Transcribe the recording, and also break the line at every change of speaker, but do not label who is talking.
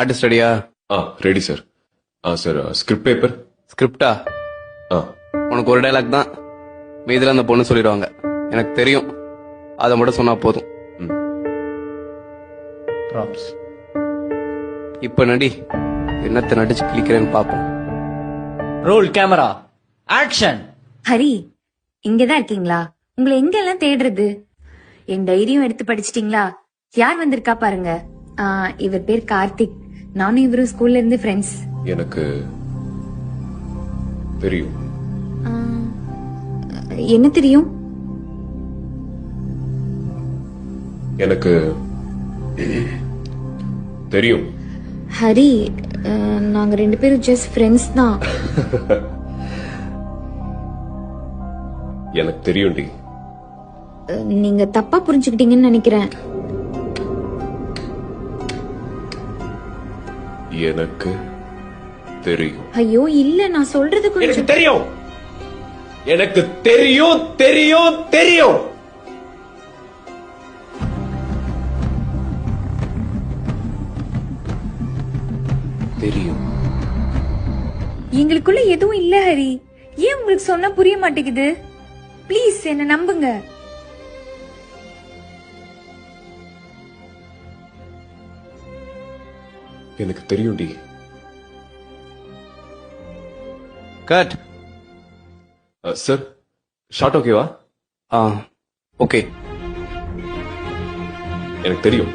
Artist ரெடியா?
Ready sir. Sir script paper.
ஸ்கிரிப்டா? உனக்கு ஒரு டைலாக் தான், மீதில அந்த பொண்ணு சொல்லிடுவாங்க. எனக்கு தெரியும், அதை மட்டும் சொன்னா போதும்.
ப்ராப்ஸ்.
இப்ப நடி, என்னத்தை நடிச்சு கிளிக்கிறேன்னு பாப்போம்.
Role camera action.
ஹரி, இங்கதான் இருக்கீங்களா? உங்களை எங்கெல்லாம் தேடுறது? என் டைரியும் எடுத்து படிச்சிட்டீங்களா? யார் வந்திருக்கா பாருங்க. இவர் பேர் கார்த்திக். நானும் இவரும் ஸ்கூல்ல இருந்து ஃப்ரெண்ட்ஸ்.
எனக்கு தெரியும்.
என்ன தெரியும்?
எனக்கு தெரியும்.
ஹரி, நாங்க 2 பேரும் ஜஸ்ட் ஃப்ரெண்ட்ஸ் தான்.
எனக்கு தெரியும் டி.
நீங்க தப்பா புரிஞ்சுக்கிட்டீங்கன்னு நினைக்கிறேன்.
எனக்கு தெரியும்.
ஐயோ இல்ல, நான் சொல்றது
எனக்கு
கொஞ்சம்
தெரியும். எனக்கு தெரியும் தெரியும் தெரியும். தெரியும்.
எங்களுக்குள்ள எதுவும் இல்ல ஹரி. ஏன் உங்களுக்கு சொன்னா புரிய மாட்டேங்குது? ப்ளீஸ் என்ன நம்புங்க.
எனக்கு தெரியும் டி.
கட்.
சார் ஷார்ட் ஓகேவா?
ஓகே.
எனக்கு தெரியும்.